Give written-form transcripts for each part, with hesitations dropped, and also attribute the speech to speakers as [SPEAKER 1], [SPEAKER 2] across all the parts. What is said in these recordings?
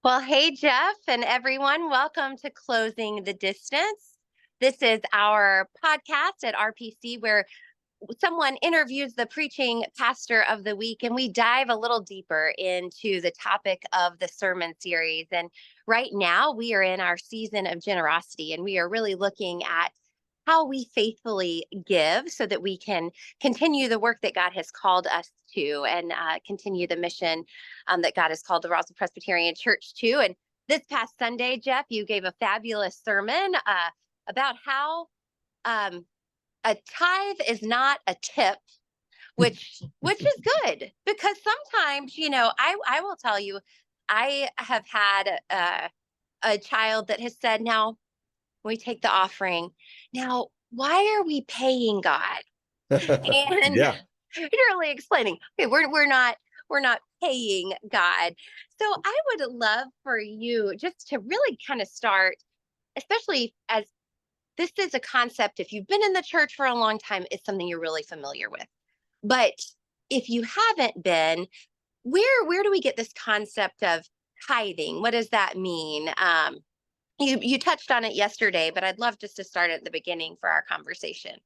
[SPEAKER 1] Well, hey, Jeff, and everyone, welcome to Closing the Distance. This is our podcast at RPC where someone interviews the preaching pastor of the week, and we dive a little deeper into the topic of the sermon series. And right now, we are in our season of generosity, and we are really looking at how we faithfully give so that we can continue the work that God has called us to and continue the mission that God has called the Roswell Presbyterian Church to. And this past Sunday, Jeff, you gave a fabulous sermon about how um, a tithe is not a tip, which is good because sometimes, I will tell you, I have had a child that has said, now we take the offering. Now, why are we paying God? And
[SPEAKER 2] Yeah.
[SPEAKER 1] you're really explaining, okay, we're not paying God. So I would love for you just to really kind of start, especially as this is a concept. If you've been in the church for a long time, it's something you're really familiar with. But if you haven't been, where do we get this concept of tithing? What does that mean? You touched on it yesterday, but I'd love just to start at the beginning for our conversation.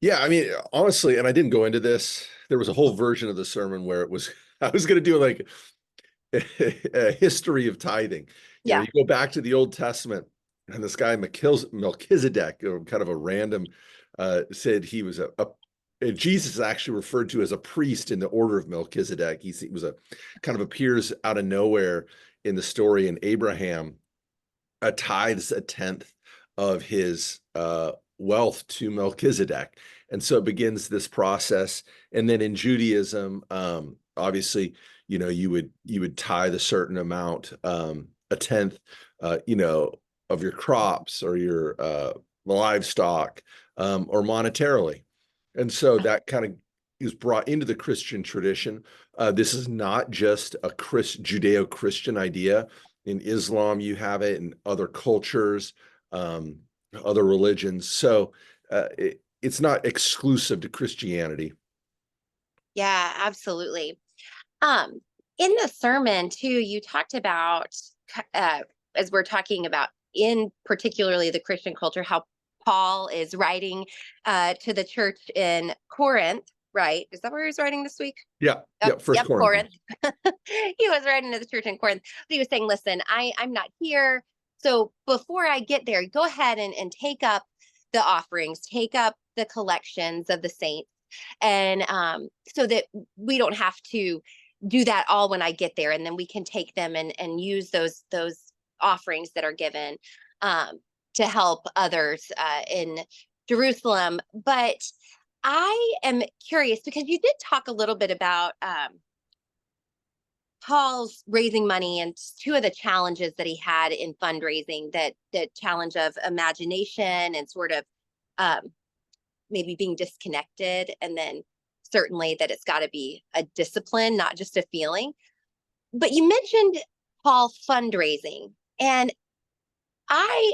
[SPEAKER 2] Yeah. I mean, honestly, and I didn't go into this. There was a whole version of the sermon where it was, I was going to do like a history of tithing.
[SPEAKER 1] Yeah.
[SPEAKER 2] You go back to the Old Testament, and this guy, Melchizedek, kind of a random, said he was Jesus is actually referred to as a priest in the order of Melchizedek. He was a kind of appears out of nowhere in the story, and Abraham tithes a tenth of his wealth to Melchizedek. And so it begins this process. And then in Judaism, obviously, you would tithe a certain amount, a tenth, of your crops or your livestock, or monetarily. And so that kind of is brought into the Christian tradition. This is not just a Judeo-Christian idea. In Islam, you have it in other cultures, other religions. So it's not exclusive to Christianity.
[SPEAKER 1] Yeah, absolutely. Um, in the sermon too, you talked about uh, as we're talking about in particularly the Christian culture, how Paul is writing to the church in Corinth, right? Is that where he's writing this week?
[SPEAKER 2] Yeah,
[SPEAKER 1] Yep,
[SPEAKER 2] yeah. First
[SPEAKER 1] yep, Corinth.
[SPEAKER 2] Corinthians.
[SPEAKER 1] He was writing to the church in Corinth. But he was saying, listen, I'm not here. So before I get there, go ahead and take up the offerings, take up the collections of the saints. And so that we don't have to do that all when I get there. And then we can take them and use those offerings that are given to help others in Jerusalem. But I am curious because you did talk a little bit about Paul's raising money and two of the challenges that he had in fundraising, that the challenge of imagination and sort of um, maybe being disconnected, and then certainly that it's got to be a discipline, not just a feeling. But you mentioned Paul fundraising, and I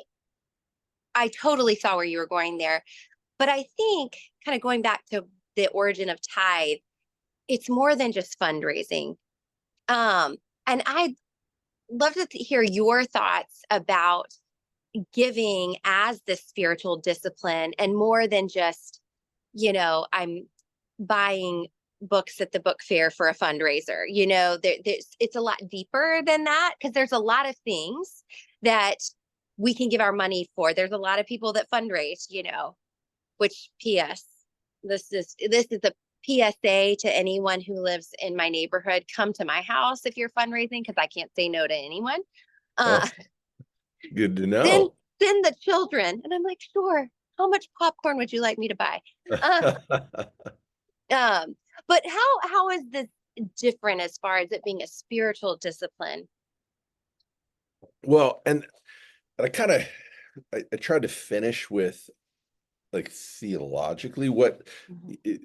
[SPEAKER 1] I totally saw where you were going there, but I think kind of going back to the origin of tithe, it's more than just fundraising. Um, and I'd love to hear your thoughts about giving as this spiritual discipline and more than just, I'm buying books at the book fair for a fundraiser. It's a lot deeper than that because there's a lot of things that we can give our money for. There's a lot of people that fundraise, which PS, this is a PSA to anyone who lives in my neighborhood. Come to my house if you're fundraising because I can't say no to anyone.
[SPEAKER 2] Oh,
[SPEAKER 1] Uh,
[SPEAKER 2] good to
[SPEAKER 1] then
[SPEAKER 2] know.
[SPEAKER 1] send the children, and I'm like, sure. How much popcorn would you like me to buy? Uh, um, but how is this different as far as it being a spiritual discipline?
[SPEAKER 2] Well, and I kind of I tried to finish with like theologically what
[SPEAKER 1] Mhm.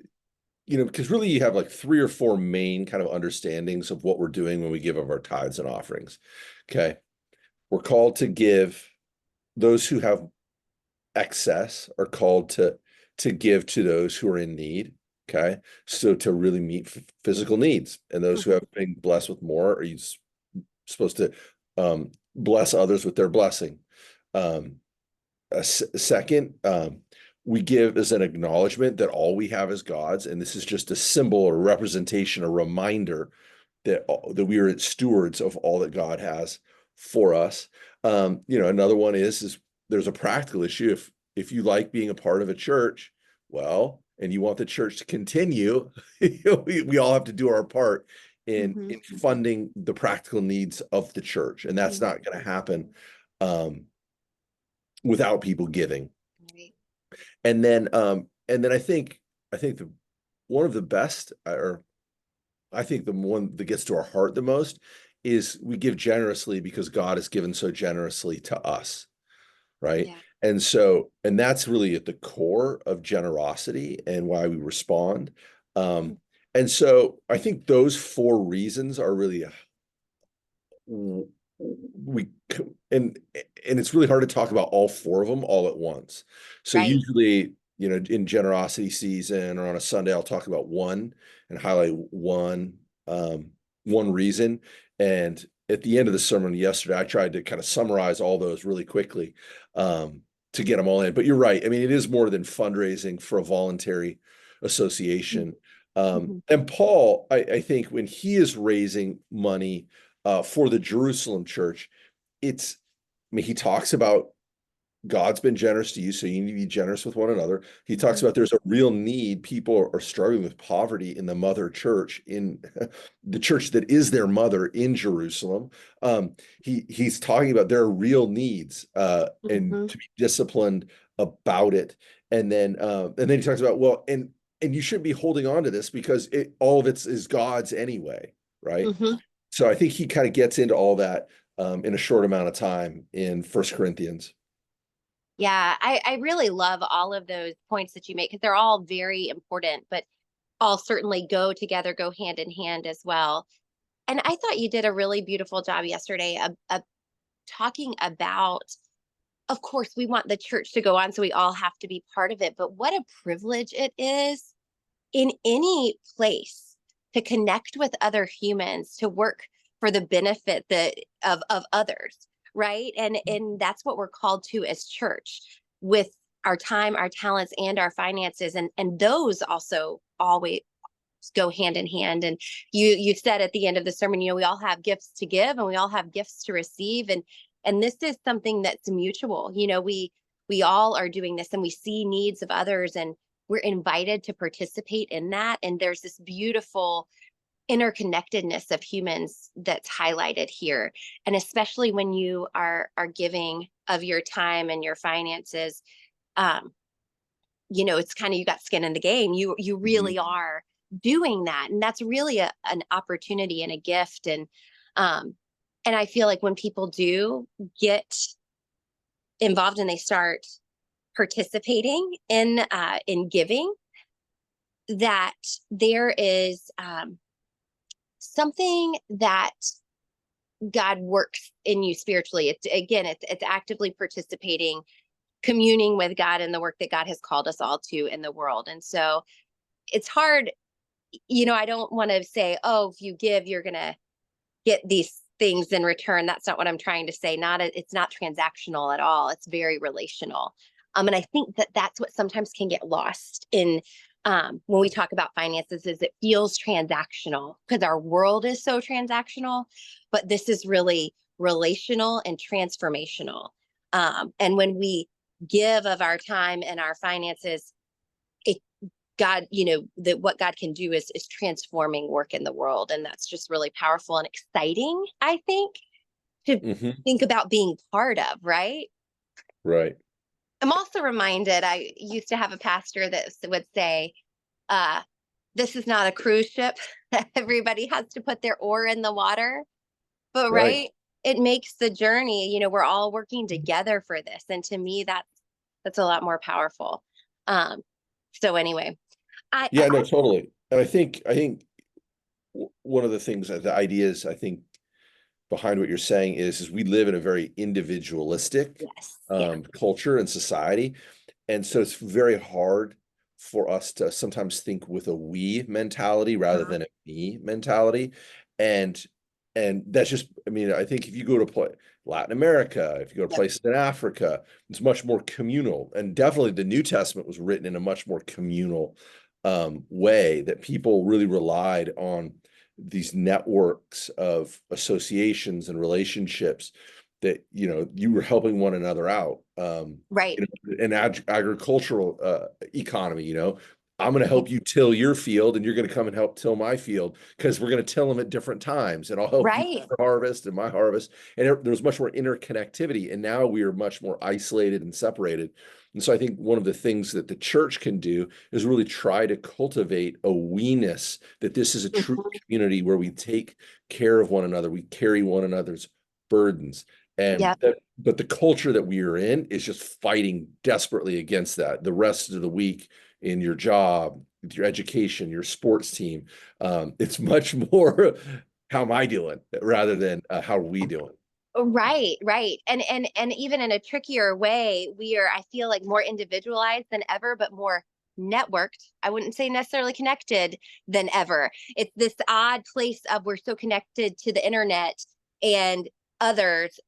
[SPEAKER 2] because really you have like three or four main kind of understandings of what we're doing when we give of our tithes and offerings. Okay. We're called to give. Those who have excess are called to give to those who are in need. Okay. So to really meet physical needs, and those who
[SPEAKER 1] Mhm.
[SPEAKER 2] have been blessed with more are you supposed to bless others with their blessing. Second, we give as an acknowledgement that all we have is God's, and this is just a symbol or representation, a reminder that we are stewards of all that God has for us. Another one is there's a practical issue. If you like being a part of a church, well, and you want the church to continue, we all have to do our part in funding the practical needs of the church, and that's not going to happen without people giving.
[SPEAKER 1] Right.
[SPEAKER 2] And then I think one of the best, or I think the one that gets to our heart the most, is we give generously because God has given so generously to us, right?
[SPEAKER 1] Yeah.
[SPEAKER 2] And that's really at the core of generosity and why we respond. And so I think those four reasons are really we and it's really hard to talk about all four of them all at once. So
[SPEAKER 1] Right.
[SPEAKER 2] usually, in generosity season or on a Sunday, I'll talk about one and highlight one reason. And at the end of the sermon yesterday, I tried to kind of summarize all those really quickly to get them all in. But you're right. I mean, it is more than fundraising for a voluntary association. And Paul, I think when he is raising money for the Jerusalem church, he talks about God's been generous to you, so you need to be generous with one another. He talks about there's a real need. People are struggling with poverty in the mother church, in the church that is their mother in Jerusalem. He's talking about there are real needs and to be disciplined about it. And then he talks about, well, and you shouldn't be holding on to this because all of it is God's anyway, right? So I think he kind of gets into all that in a short amount of time in 1 Corinthians.
[SPEAKER 1] Yeah, I really love all of those points that you make because they're all very important, but all certainly go together, go hand in hand as well. And I thought you did a really beautiful job yesterday of talking about, of course, we want the church to go on, so we all have to be part of it. But what a privilege it is in any place to connect with other humans, to work for the benefit of others, right? And that's what we're called to as church, with our time, our talents, and our finances, and those also always go hand in hand. And you said at the end of the sermon, we all have gifts to give and we all have gifts to receive, and this is something that's mutual. We all are doing this, and we see needs of others, and we're invited to participate in that. And there's this beautiful interconnectedness of humans that's highlighted here. And especially when you are giving of your time and your finances, it's kind of, you got skin in the game. You really are doing that. And that's really an opportunity and a gift. And I feel like when people do get involved and they start participating in giving, that there is something that God works in you spiritually. It's actively participating, communing with God in the work that God has called us all to in the world. And so it's hard, I don't want to say, oh, if you give, you're going to get these things in return. That's not what I'm trying to say. It's not transactional at all. It's very relational. And I think that that's what sometimes can get lost in when we talk about finances, is it feels transactional because our world is so transactional, but this is really relational and transformational. And when we give of our time and our finances, God, that what God can do is transforming work in the world. And that's just really powerful and exciting, I think, to think about being part of, right?
[SPEAKER 2] Right.
[SPEAKER 1] I'm also reminded, I used to have a pastor that would say, this is not a cruise ship that everybody has to put their oar in the water, but right, it makes the journey, we're all working together for this. And to me, that's a lot more powerful. So anyway,
[SPEAKER 2] no, totally. And I think one of the things, the ideas I think behind what you're saying is we live in a very individualistic culture and society. And so it's very hard for us to sometimes think with a we mentality rather than a me mentality. And And that's just, I mean, I think if you go to play Latin America, if you go to
[SPEAKER 1] Yep.
[SPEAKER 2] places in Africa, it's much more communal. And definitely the New Testament was written in a much more communal way, that people really relied on these networks of associations and relationships, that, you were helping one another out.
[SPEAKER 1] Right.
[SPEAKER 2] An agricultural economy, I'm going to
[SPEAKER 1] Mhm.
[SPEAKER 2] help you till your field, and you're going to come and help till my field, because we're going to till them at different times, and I'll help you
[SPEAKER 1] Right.
[SPEAKER 2] harvest and my harvest. And there's much more interconnectivity. And now we are much more isolated and separated. And so I think one of the things that the church can do is really try to cultivate a we-ness, that this is a true
[SPEAKER 1] Mhm.
[SPEAKER 2] community where we take care of one another, we carry one another's burdens. And
[SPEAKER 1] Yep.
[SPEAKER 2] but the culture that we are in is just fighting desperately against that the rest of the week, in your job, your education, your sports team. It's much more how am I doing, rather than how are we doing.
[SPEAKER 1] Right, right. And even in a trickier way, we are, I feel like, more individualized than ever, but more networked. I wouldn't say necessarily connected than ever. It's this odd place of we're so connected to the internet and others,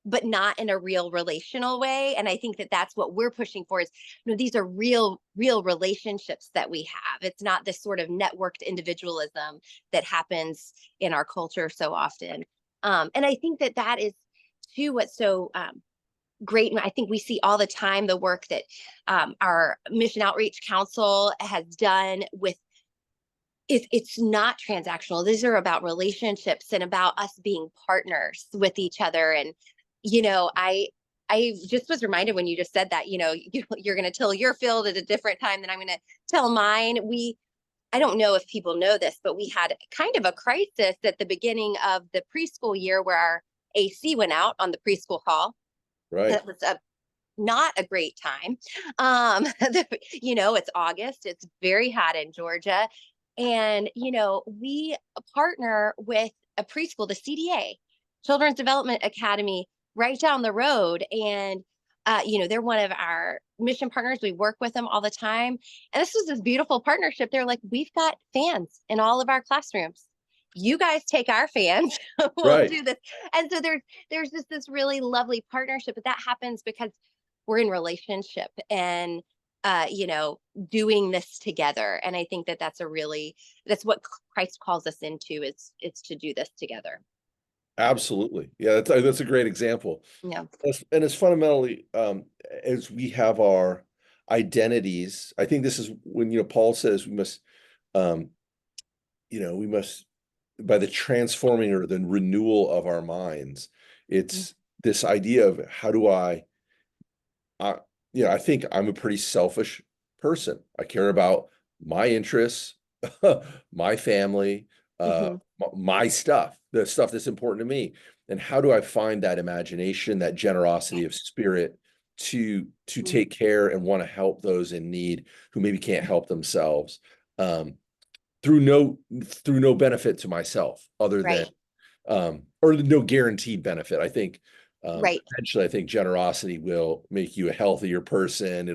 [SPEAKER 1] but not in a real relational way. And I think that that's what we're pushing for is, these are real relationships that we have. It's not this sort of networked individualism that happens in our culture so often. And I think that that is too what's so great. And I think we see all the time the work that our Mission Outreach Council has done with it's not transactional. These are about relationships and about us being partners with each other. And, I just was reminded when you just said that, you're going to till your field at a different time than I'm going to tell mine. I don't know if people know this, but we had kind of a crisis at the beginning of the preschool year where our AC went out on the preschool hall.
[SPEAKER 2] Right.
[SPEAKER 1] It was not a great time. It's August, it's very hot in Georgia. And, we partner with a preschool, the CDA, Children's Development Academy, right down the road. And, they're one of our mission partners. We work with them all the time. And this was this beautiful partnership. They're like, we've got fans in all of our classrooms. You guys take our fans, we'll
[SPEAKER 2] Right.
[SPEAKER 1] do this. And so there's just this really lovely partnership, but that happens because we're in relationship and doing this together. And I think that that's what Christ calls us into, is it's to do this together.
[SPEAKER 2] Absolutely. Yeah, that's a great example.
[SPEAKER 1] Yeah.
[SPEAKER 2] And it's fundamentally, as we have our identities, I think this is when, Paul says um, we must, by the transforming or the renewal of our minds, it's this idea of how do I, I think I'm a pretty selfish person. I care about my interests, my family,
[SPEAKER 1] Mm-hmm.
[SPEAKER 2] my stuff, the stuff that's important to me. And how do I find that imagination, that generosity of spirit to
[SPEAKER 1] Mm-hmm.
[SPEAKER 2] take care and want to help those in need who maybe can't help themselves, um, through no benefit to myself, other than
[SPEAKER 1] Right.
[SPEAKER 2] or no guaranteed benefit. I think
[SPEAKER 1] Right.
[SPEAKER 2] potentially, I think generosity will make you a healthier person.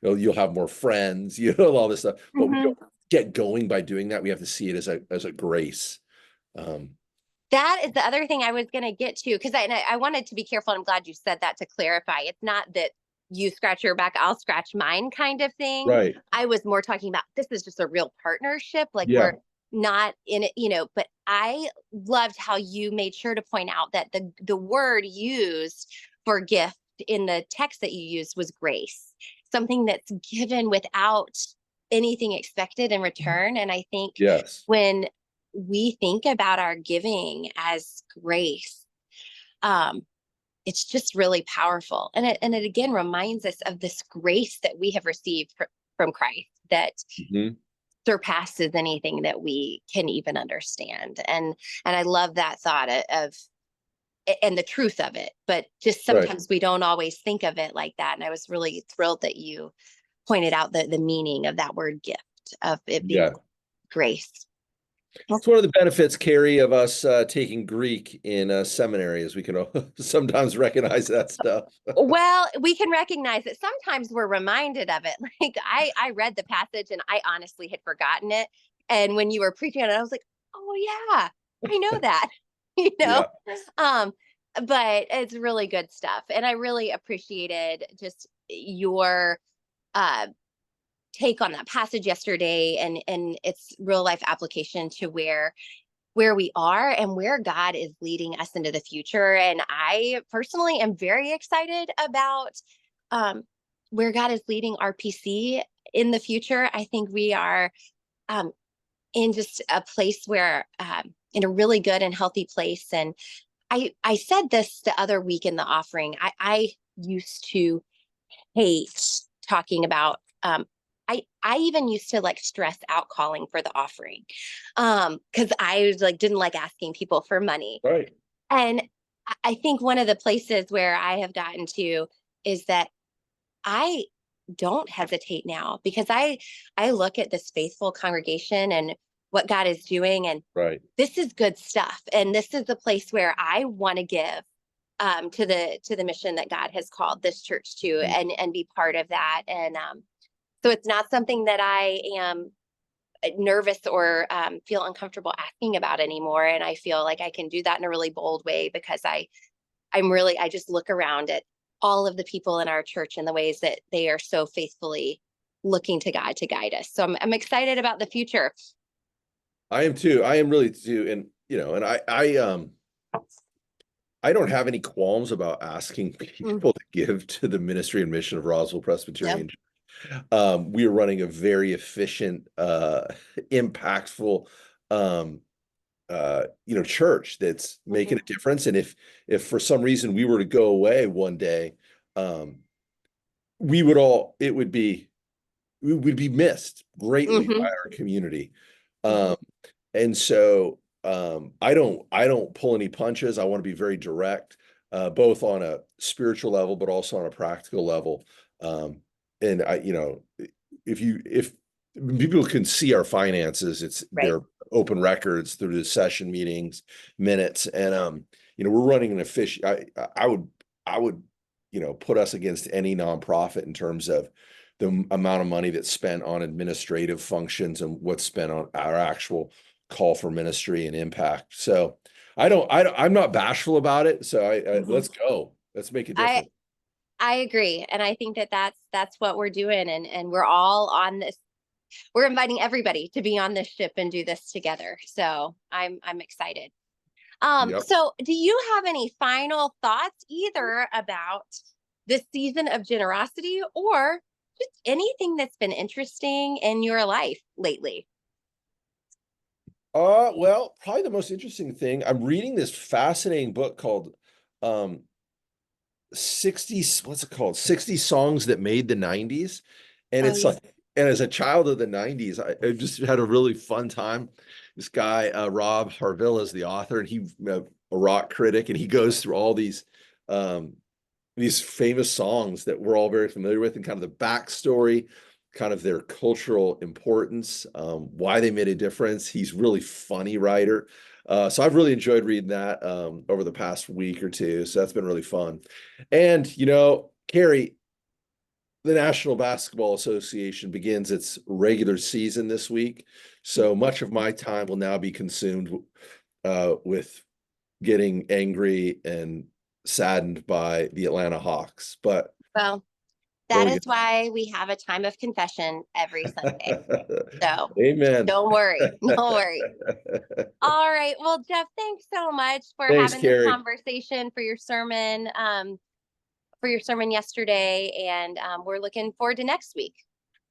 [SPEAKER 2] You'll have more friends, all this stuff. But we
[SPEAKER 1] Mm-hmm.
[SPEAKER 2] don't get going by doing that. We have to see it as a grace. Um,
[SPEAKER 1] That is the other thing I was going to get to, because I wanted to be careful. I'm glad you said that to clarify. It's not that you scratch your back, I'll scratch mine kind of thing.
[SPEAKER 2] right.
[SPEAKER 1] I was more talking about this is just a real partnership. Like
[SPEAKER 2] Yeah.
[SPEAKER 1] we're not in it. But I loved how you made sure to point out that the word used for gift in the text that you used was grace, something that's given without anything expected in return. And I think
[SPEAKER 2] Yes.
[SPEAKER 1] when we think about our giving as grace, um, it's just really powerful. And it again reminds us of this grace that we have received from Christ that
[SPEAKER 2] Mhm.
[SPEAKER 1] surpasses anything that we can even understand. And I love that thought of and the truth of it. But just
[SPEAKER 2] Right.
[SPEAKER 1] sometimes we don't always think of it like that. And I was really thrilled that you pointed out the meaning of that word gift, of it being
[SPEAKER 2] Yeah.
[SPEAKER 1] grace.
[SPEAKER 2] It's one of the benefits, Carrie, of us taking Greek in seminary, is we can sometimes recognize that stuff.
[SPEAKER 1] Well, we can recognize it. Sometimes we're reminded of it. Like I read the passage and I honestly had forgotten it. And when you were preaching on it, I was like, oh yeah. I know that, you know.
[SPEAKER 2] Yeah.
[SPEAKER 1] Um, but it's really good stuff. And I really appreciated just your uh take on that passage yesterday and its real life application to where we are and where God is leading us into the future. And I personally am very excited about um, where God is leading RPC in the future. I think we are um, in just a place where, in a really good and healthy place. And I said this the other week in the offering. I used to hate talking about I even used to like stress out calling for the offering because I was like didn't like asking people for money.
[SPEAKER 2] Right.
[SPEAKER 1] And I think one of the places where I have gotten to is that I don't hesitate now because I look at this faithful congregation and what God is doing, and
[SPEAKER 2] Right.
[SPEAKER 1] this is good stuff, and this is the place where I want to give to the mission that God has called this church to,
[SPEAKER 2] Mm.
[SPEAKER 1] and be part of that. And so it's not something that I am nervous or feel uncomfortable asking about anymore. And I feel like I can do that in a really bold way because I just look around at all of the people in our church and the ways that they are so faithfully looking to God to guide us. So I'm excited about the future.
[SPEAKER 2] I am too. I am really too. And and I don't have any qualms about asking
[SPEAKER 1] Mm,
[SPEAKER 2] people to give to the ministry and mission of Roswell
[SPEAKER 1] yep.
[SPEAKER 2] Presbyterian. We are running a very efficient, impactful, um, church that's making
[SPEAKER 1] Mhm.
[SPEAKER 2] a difference. And if for some reason we were to go away one day, um, we would all it would be we would be missed greatly by
[SPEAKER 1] Mhm.
[SPEAKER 2] our community.
[SPEAKER 1] Mhm.
[SPEAKER 2] Um, and so I don't pull any punches. I want to be very direct, both on a spiritual level, but also on a practical level. Um, and if people can see our finances,
[SPEAKER 1] Right.
[SPEAKER 2] they're open records through the session meetings, minutes, and we're running an efficient. I would put us against any nonprofit in terms of the amount of money that's spent on administrative functions and what's spent on our actual call for ministry and impact. So I'm not bashful about it. So
[SPEAKER 1] Mhm.
[SPEAKER 2] let's go. Let's make a
[SPEAKER 1] I
[SPEAKER 2] difference.
[SPEAKER 1] I agree, and I think that that's what we're doing, and we're all on this. We're inviting everybody to be on this ship and do this together. So I'm excited.
[SPEAKER 2] Yep.
[SPEAKER 1] So do you have any final thoughts either about this season of generosity or just anything that's been interesting in your life lately?
[SPEAKER 2] Well, probably the most interesting thing, I'm reading this fascinating book called um 60, what's it called? 60 Songs That Made the 90s. And
[SPEAKER 1] Oh
[SPEAKER 2] it's
[SPEAKER 1] yeah.
[SPEAKER 2] like, and as a child of the 90s, I just had a really fun time. This guy, Rob Harville, is the author, and he a rock critic, and he goes through all um these famous songs that we're all very familiar with and kind of the backstory, kind of their cultural importance, why they made a difference. He's really funny writer. So I've really enjoyed reading that over the past week or two. So that's been really fun. And, Carrie, the National Basketball Association begins its regular season this week. So
[SPEAKER 1] Mhm.
[SPEAKER 2] much of my time will now be consumed with getting angry and saddened by the Atlanta Hawks. But
[SPEAKER 1] Well,
[SPEAKER 2] what are
[SPEAKER 1] that
[SPEAKER 2] we
[SPEAKER 1] is why we have a time of confession every Sunday.
[SPEAKER 2] gonna
[SPEAKER 1] So
[SPEAKER 2] Amen.
[SPEAKER 1] don't worry. Don't worry. All right. Well, Jeff, thanks so much for
[SPEAKER 2] Thanks,
[SPEAKER 1] having this
[SPEAKER 2] Carrie.
[SPEAKER 1] conversation, for your sermon yesterday, and we're looking forward to next week.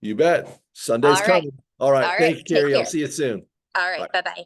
[SPEAKER 2] You bet. Sunday's
[SPEAKER 1] All right.
[SPEAKER 2] coming. All right.
[SPEAKER 1] All right.
[SPEAKER 2] Thanks,
[SPEAKER 1] Take
[SPEAKER 2] Carrie. I'll
[SPEAKER 1] care.
[SPEAKER 2] see you soon.
[SPEAKER 1] All
[SPEAKER 2] Bye.
[SPEAKER 1] right. Bye bye.